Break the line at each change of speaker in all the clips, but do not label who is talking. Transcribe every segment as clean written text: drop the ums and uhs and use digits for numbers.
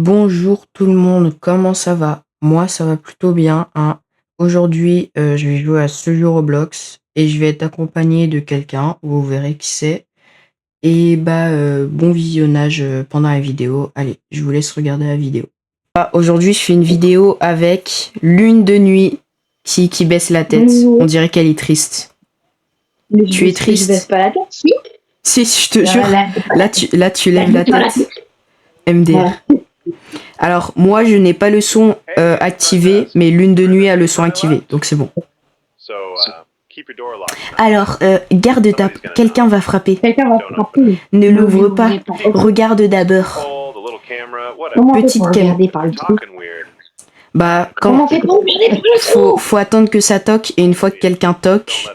Bonjour tout le monde, comment ça va? Moi, ça va plutôt bien, hein. Aujourd'hui, je vais jouer à ce jeu Roblox et je vais être accompagné de quelqu'un, vous verrez qui c'est. Et bon visionnage pendant la vidéo. Allez, je vous laisse regarder la vidéo. Aujourd'hui, je fais une vidéo avec Lune de nuit qui baisse la tête. On dirait qu'elle est triste.
Mais
Tu es
Je
triste?
baisse pas la tête, si.
Si, je te jure. Là, tu lèves la tête. MDR.
Voilà.
Alors, moi, je n'ai pas le son activé, mais Lune de nuit a le son activé, donc c'est bon. Alors, garde ta... Quelqu'un va frapper.
Quelqu'un va frapper.
Ne l'ouvre
l'ouvrez
pas.
pas.
Regarde d'abord.
Comment on fait
Petite
pour
cam.
regarder par le trou?
Bah,
Comment
quand...
on fait pour regarder par le trou?
Faut attendre que ça toque, et une fois que quelqu'un toque...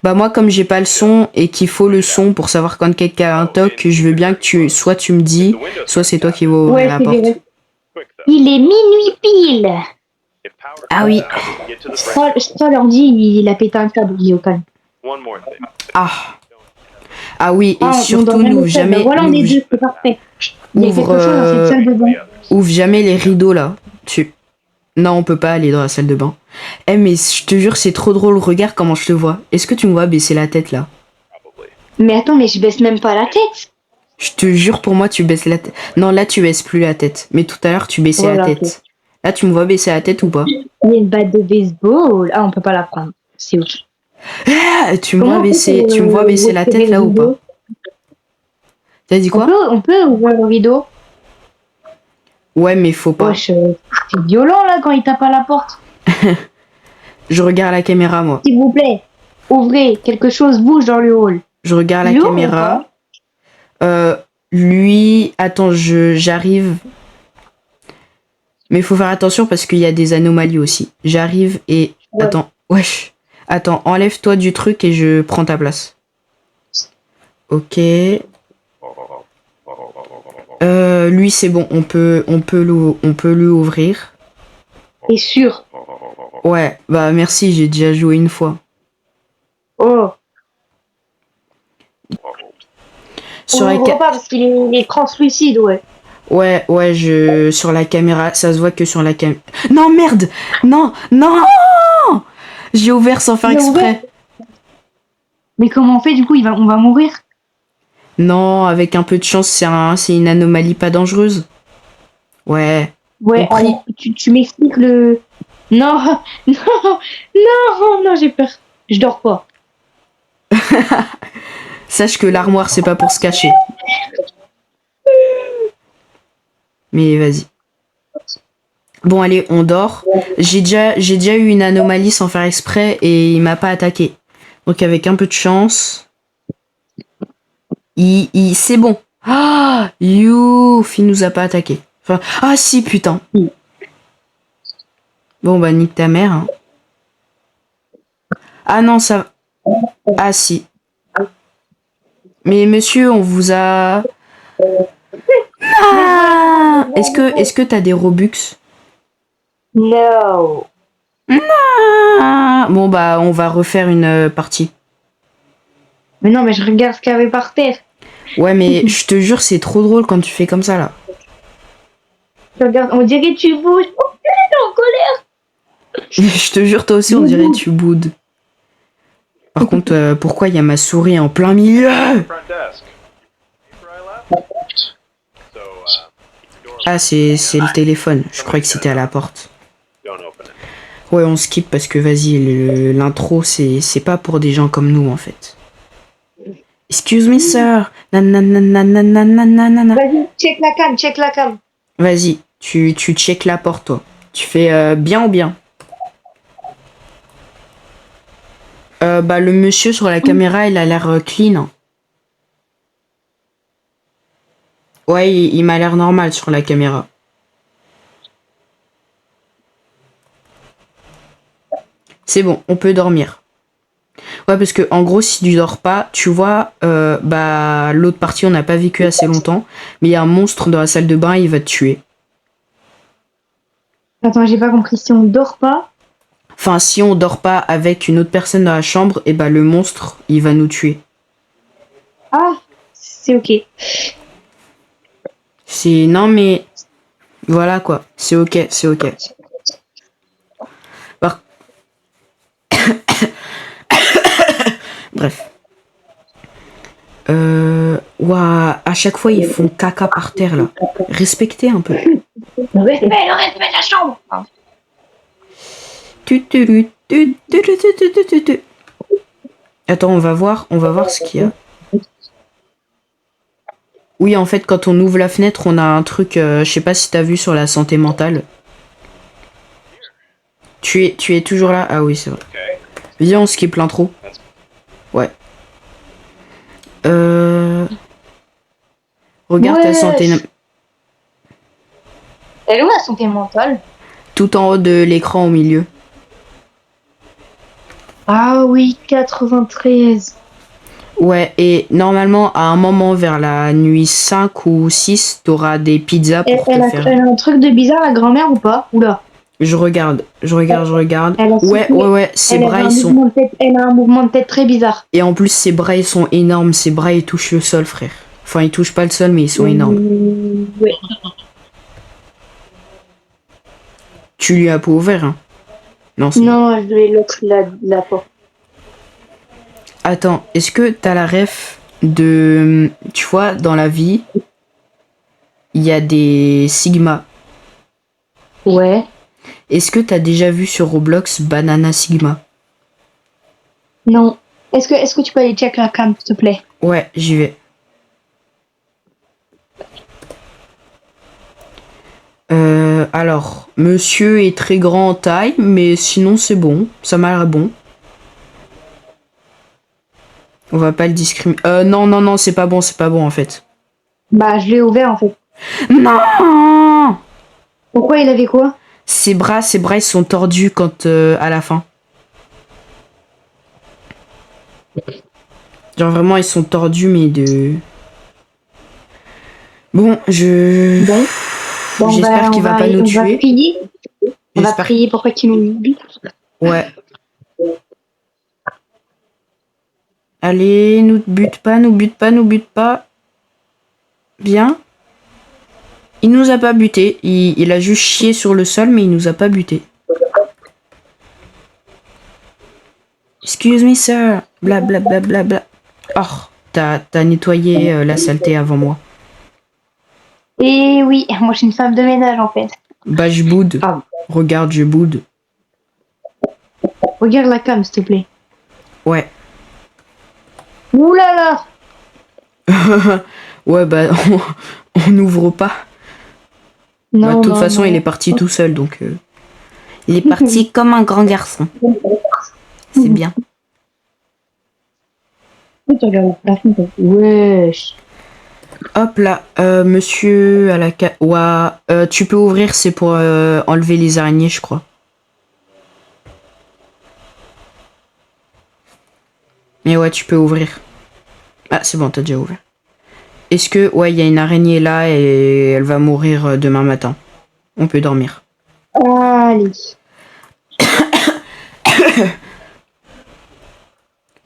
Bah moi, comme j'ai pas le son, et qu'il faut le son pour savoir quand quelqu'un toque, je veux bien que soit tu me dis, soit c'est toi qui vas ouvrir la porte.
Il est minuit pile.
Ah oui.
Ça leur dit, il a pété un câble, il est au calme.
Ah. Ah oui, et
on
surtout
dort
n'ouvre
seul.
jamais...
Voilà, on est deux, c'est parfait. Il y a quelque
Ouvre,
chose dans cette salle de bain.
ouvre jamais les rideaux là. Non, on peut pas aller dans la salle de bain. Eh mais je te jure, c'est trop drôle. Regarde comment je te vois. Est-ce que tu me vois baisser la tête là?
Mais attends, mais je baisse même pas la tête.
Je te jure, pour moi, tu baisses la tête. Non, là, tu baisses plus la tête. Mais tout à l'heure, tu baissais la
Voilà,
tête.
ok.
Là, tu me vois baisser la tête ou pas?
Il y a une batte de baseball. Ah, on peut pas la prendre. C'est ouf.
Ah, tu me
Comment
vois
on fait
baisser,
pour,
tu me vois baisser la
retirer
tête là
le
ou pas?
rideau?
T'as dit quoi?
On peut ouvrir le rideau.
Ouais, mais faut pas.
Wesh, c'est violent là quand il tape à la porte.
Je regarde la caméra, moi.
S'il vous plaît, ouvrez, quelque chose bouge dans le hall.
Je regarde la
Il ouvre
caméra. Lui, attends, j'arrive. Mais faut faire attention parce qu'il y a des anomalies aussi. J'arrive et...
Ouais.
Attends, wesh. Attends, enlève-toi du truc et je prends ta place. Ok. Lui, c'est bon, on peut lui ouvrir.
T'es sûr?
Ouais, bah merci, j'ai déjà joué une fois.
Oh.
Sur
On
la
ouvre pas parce qu'il est translucide, ouais.
Ouais, sur la caméra, ça se voit que sur la caméra. Non, merde! Non! J'ai ouvert sans faire
Il a
exprès.
Mais comment on fait du coup on va mourir?
Non, avec un peu de chance, c'est une anomalie pas dangereuse. Ouais.
Ouais,
On prie.
alors, tu m'expliques le... Non, non, j'ai peur. Je dors pas.
Sache que l'armoire, c'est pas pour se cacher. Mais vas-y. Bon, allez, on dort. J'ai déjà eu une anomalie sans faire exprès et il m'a pas attaqué. Donc, avec un peu de chance... C'est bon. Ah, Youf, il nous a pas attaqué. Enfin, ah si, putain. Bon, bah, nique ta mère. Hein. Ah non, ça... Ah si. Mais monsieur, on vous a... Ah, est-ce que t'as des Robux?
No.
Ah, bon, bah, on va refaire une partie.
Mais non, mais je regarde ce qu'il y avait par terre.
Ouais, mais je te jure, c'est trop drôle quand tu fais comme ça, là.
Je regarde, on dirait que tu bouges. Oh, t'es en colère.
Je te jure, toi aussi, on dirait que tu boudes. Par contre, pourquoi il y a ma souris en plein milieu? Ah, c'est le téléphone. Je croyais que c'était à la porte. Ouais, on skip parce que, vas-y, l'intro, c'est pas pour des gens comme nous, en fait. Excuse me, sir. Nanananananananana.
Vas-y, check la cam.
Vas-y, tu check la porte, toi. Tu fais bien ou bien? Bah, le monsieur sur la caméra, il a l'air clean. Hein. Ouais, il m'a l'air normal sur la caméra. C'est bon, on peut dormir. Ouais, parce que en gros, si tu dors pas, tu vois, bah l'autre partie, on n'a pas vécu assez longtemps, mais il y a un monstre dans la salle de bain, il va te tuer.
Attends, j'ai pas compris. Si on dort pas...
Enfin, si on dort pas avec une autre personne dans la chambre, et bah le monstre, il va nous tuer.
Ah, c'est ok.
C'est... Non mais... Voilà quoi, c'est ok, c'est ok. Par- Bref. Ouah, à chaque fois ils font caca par terre là. Respectez un peu.
Le respect de la chambre.
Attends, on va voir ce qu'il y a. Oui, en fait, quand on ouvre la fenêtre, on a un truc, je sais pas si t'as vu sur la santé mentale. Tu es toujours là? Ah oui, c'est vrai. Viens, on skip l'intro. Ouais. Regarde ta santé
Ouais. Elle est où la santé mentale?
tout en haut de l'écran au milieu.
Ah oui, 93.
Ouais, et normalement, à un moment vers la nuit 5 ou 6, t'auras des pizzas pour te faire.
Elle a un truc de bizarre, la grand-mère, ou pas? Oula.
Je regarde.
Elle a soufflé.
Ouais, ses
Elle
bras
avait un
ils sont.
mouvement de tête. Elle a un mouvement de tête très bizarre.
Et en plus, ses bras ils sont énormes. Ses bras ils touchent le sol, frère. Enfin, ils touchent pas le sol, mais ils sont énormes.
Ouais.
Tu lui as pas ouvert, hein? Non, c'est bon.
Non, je vais l'autre, la porte.
Attends, est-ce que t'as la ref de. Tu vois, dans la vie, il y a des Sigma.
Ouais.
Est-ce que t'as déjà vu sur Roblox Banana Sigma?
Non. Est-ce que tu peux aller check la cam, s'il te plaît?
Ouais, j'y vais. Alors, monsieur est très grand en taille, mais sinon c'est bon. Ça m'a l'air bon. On va pas le discriminer. Non, c'est pas bon en fait.
Bah, je l'ai ouvert en fait.
Non!
Pourquoi il avait quoi?
Ses bras, ils sont tordus quand à la fin. Genre vraiment, ils sont tordus, mais de. Bon,
Bon. Bon,
j'espère qu'il va pas nous
on va
tuer.
prier. On va
J'espère.
prier pour pas qu'il nous bute.
Ouais. Allez, nous bute pas, nous bute pas, nous bute pas. Bien. Il nous a pas buté. Il a juste chié sur le sol, mais il nous a pas buté. Excuse me, sir. Bla bla bla bla bla. Oh, t'as nettoyé la saleté avant moi.
Et oui, moi je suis une femme de ménage en fait.
Bah, je boude.
Ah.
Regarde, je boude.
Regarde la cam, s'il te plaît.
Ouais.
Ouh là là.
Ouais, bah, on n'ouvre pas.
Non,
Bah, de toute
non,
façon,
non.
il est parti tout seul, donc. Il est parti comme un grand garçon. C'est bien.
Tu regardes la fenêtre. Wesh.
Hop là, monsieur à la ouah, tu peux ouvrir, c'est pour enlever les araignées, je crois. Mais ouais, tu peux ouvrir. Ah, c'est bon, t'as déjà ouvert. Est-ce que, ouais, il y a une araignée là et elle va mourir demain matin. On peut dormir.
Allez.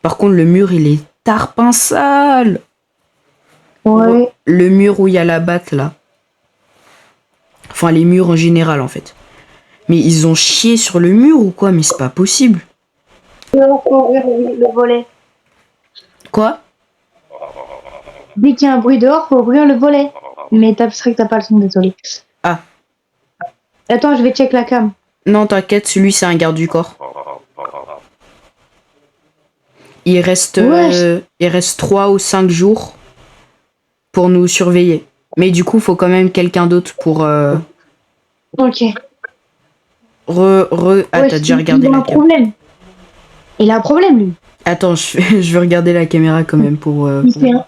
Par contre, le mur, il est tarpin sale.
Ouais.
Le mur où il y a la batte là. Enfin, les murs en général, en fait. Mais ils ont chié sur le mur ou quoi? Mais c'est pas possible.
Non, faut ouvrir le volet.
Quoi?
Dès qu'il y a un bruit dehors, faut ouvrir le volet. Mais c'est vrai que t'as pas le son, désolé.
Ah.
Attends, je vais check la cam.
Non, t'inquiète, celui c'est un garde du corps. Il reste 3 ou 5 jours pour nous surveiller. Mais du coup, faut quand même quelqu'un d'autre pour.
Ok.
Ah,
Ouais,
t'as déjà regardé
il a
la
un
caméra.
problème. Il a un problème, lui.
Attends, je vais regarder la caméra quand même pour.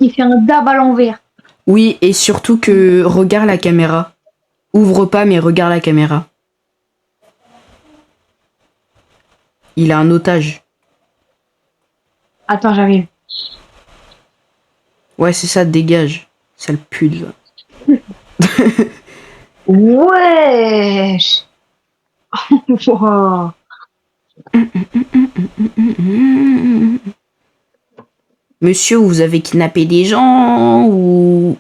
Il fait un dab à l'envers.
Oui, et surtout que regarde la caméra. Ouvre pas, mais regarde la caméra. Il a un otage.
Attends, j'arrive.
Ouais, c'est ça, dégage. Sale pute.
Wesh. Wow.
Monsieur, vous avez kidnappé des gens ou.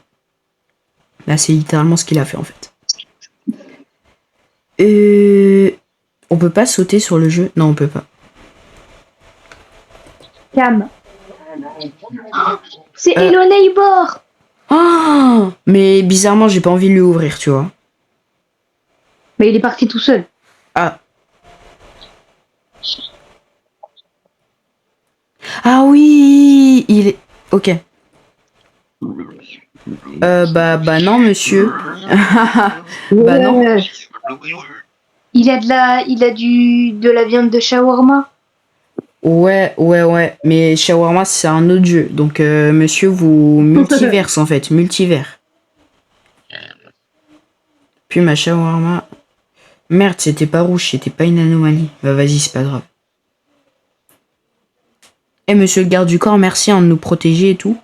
Là, c'est littéralement ce qu'il a fait en fait. On peut pas sauter sur le jeu? Non, on peut pas.
Cam. C'est
Euh.
Hello Neighbor.
Ah! Mais bizarrement, j'ai pas envie de lui ouvrir, tu vois.
Mais il est parti tout seul.
Ah. Ah oui! Il est... Ok. Bah non, monsieur. Bah non.
Ouais. Il a de la viande de shawarma.
Ouais. Mais shawarma, c'est un autre jeu. Donc, monsieur, vous... Multiverse, en fait. Multivers. Puis ma shawarma... Merde, c'était pas rouge, c'était pas une anomalie. Bah vas-y, c'est pas grave. Eh, monsieur le garde du corps, merci hein, de nous protéger et tout.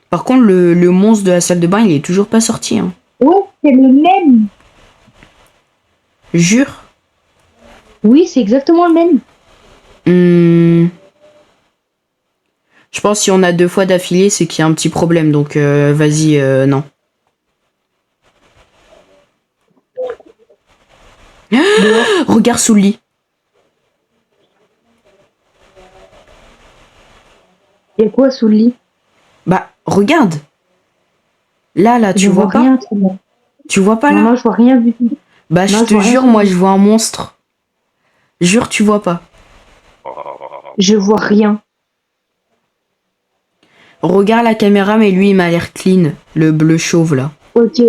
Par contre, le monstre de la salle de bain, il est toujours pas sorti. Hein.
Ouais, c'est le même.
Jure.
Oui, c'est exactement le même.
Je pense que si on a 2 fois d'affilée, c'est qu'il y a un petit problème. Donc, vas-y, non. Regarde sous le lit.
Il y a quoi sous le lit?
Bah, regarde. Là, tu
Je
vois
vois
pas?
rien. Sous le lit.
Tu vois pas là?
Non, je vois rien du tout.
Bah, je
Non,
te
vois rien
jure,
sous le
moi,
lit.
je vois un monstre. Jure, tu vois pas.
Je vois rien.
Regarde la caméra, mais lui, il m'a l'air clean. Le bleu chauve, là.
Ok.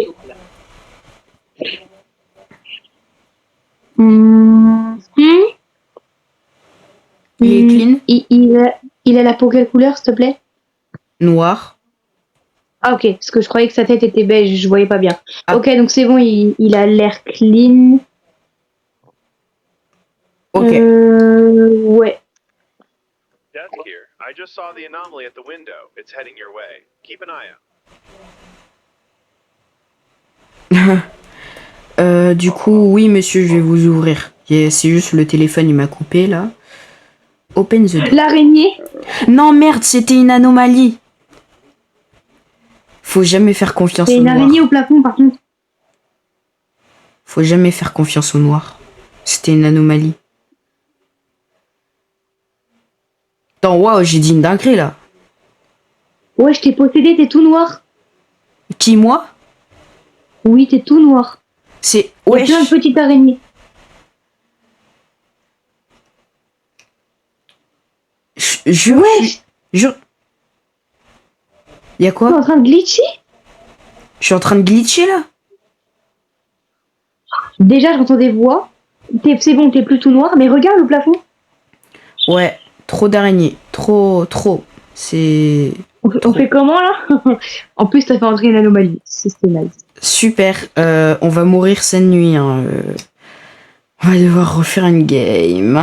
Hmm.
Il est clean.
Il a la peau quelle couleur, s'il te plaît?
Noir.
Ah, ok, parce que je croyais que sa tête était beige, je voyais pas bien.
Ah.
Ok, donc c'est bon, il a l'air clean.
Ok.
Ouais.
Death here. I just saw the anomaly at the window. It's heading your way. Keep an eye out.
Du coup, oui, monsieur, je vais vous ouvrir. C'est juste le téléphone, il m'a coupé, là. Open the door.
L'araignée.
Non, merde, c'était une anomalie. Faut jamais faire confiance
Il y a
au
une
noir.
araignée au plafond, par contre.
Faut jamais faire confiance au noir. C'était une anomalie. Attends, waouh, j'ai dit une dinguerie, là.
Ouais, je t'ai possédé, t'es tout noir.
Qui, moi?
Oui, t'es tout noir.
C'est...
Il y a
Wesh.
plein de petites araignées.
Jure,
Wesh.
jure. Y'a
T'es en
quoi?
train de glitcher?
Je suis en train de glitcher, là.
Déjà, j'entends des voix. C'est bon, t'es plus tout noir, mais regarde le plafond.
Ouais, trop d'araignées. Trop. C'est...
On fait comment, là? En plus, t'as fait entrer une anomalie. C'est nice.
Super. On va mourir cette nuit, hein. On va devoir refaire une game.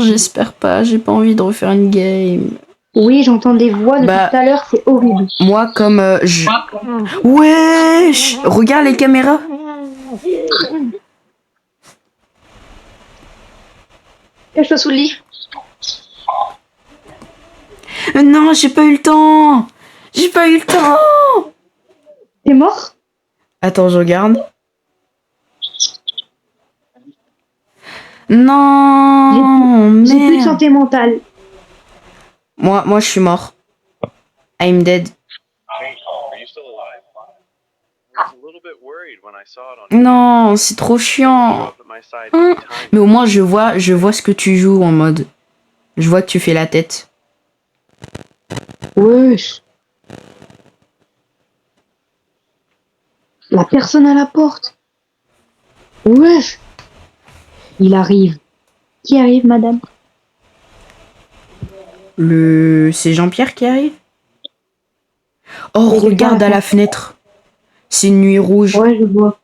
J'espère pas, j'ai pas envie de refaire une game.
Oui, j'entends des voix depuis
Bah,
tout à l'heure, c'est horrible.
Moi, comme je... Wesh! Regarde les caméras.
Cache-toi sous le lit.
Non, j'ai pas eu le temps. J'ai pas eu le temps.
T'es mort?
Attends, je regarde. Non,
J'ai plus de
merde.
santé mentale.
Moi, je suis mort. I'm dead.
Are you still alive? I was a little bit worried when I saw it on
Non, c'est trop
Show
chiant.
up at my side
Hum.
anytime.
Mais au moins, je vois ce que tu joues en mode. Je vois que tu fais la tête.
Wesh. La personne à la porte. Wesh. Il arrive. Qui arrive, madame?
C'est Jean-Pierre qui arrive? Oh,
Il y a quelqu'un
regarde
à
à
la
la fenêtre. C'est une nuit rouge.
Ouais, je vois.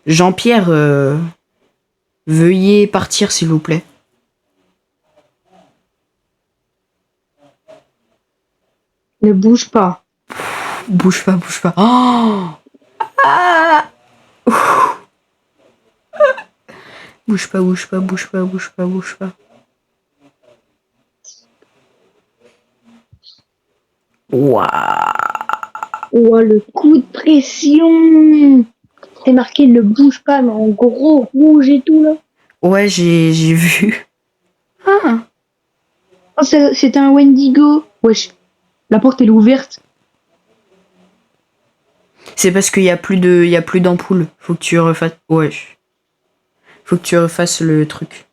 Jean-Pierre, veuillez partir, s'il vous plaît.
Ne bouge pas.
Bouge pas. Oh ah bouge pas. Waouh.
Oh, le coup de pression. c'est marqué ne bouge pas, mais en gros, rouge et tout là.
Ouais, j'ai vu. Ah.
Oh, c'était un Wendigo. Wesh, la porte elle est ouverte.
C'est parce qu'il y a plus d'ampoules. Faut que tu refasses. Ouais. Faut que tu refasses le truc.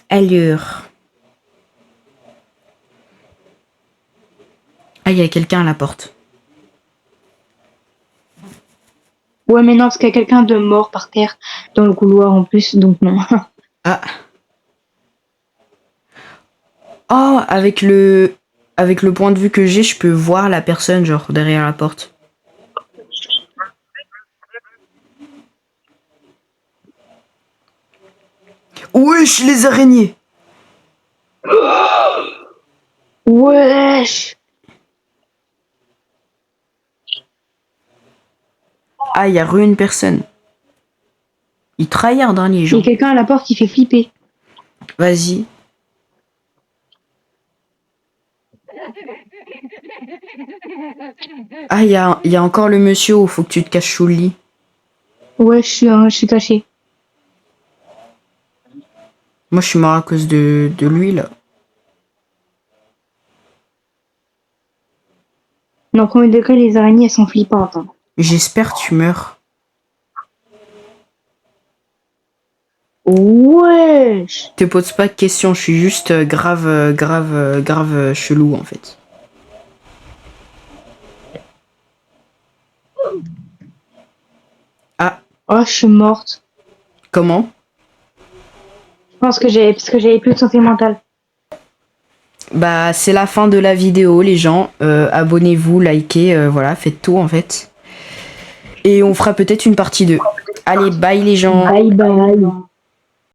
Allure. Ah, il y a quelqu'un à la porte.
Ouais, mais non, parce qu'il y a quelqu'un de mort par terre dans le couloir en plus, donc non.
Ah. Oh, avec le point de vue que j'ai, je peux voir la personne genre derrière la porte. Wesh, les araignées.
Wesh.
Ah, il y a une personne. Il tryhard hein, les
Il y
gens.
a quelqu'un à la porte qui fait flipper.
Vas-y. Ah, il y a encore le monsieur où faut que tu te caches sous le lit.
Ouais, je suis caché.
Moi, je suis mort à cause de lui, là.
Non, premier degré, les araignées, elles sont flippantes. Hein.
J'espère que tu meurs.
Wesh.
Te pose pas de questions, je suis juste grave chelou, en fait. Ah,
Oh, je suis morte.
comment?
Je pense que parce que j'avais plus de santé mentale.
Bah, c'est la fin de la vidéo, les gens. Abonnez-vous, likez, voilà, faites tout, en fait. Et on fera peut-être une partie 2. Allez, bye, les gens.
Bye bye.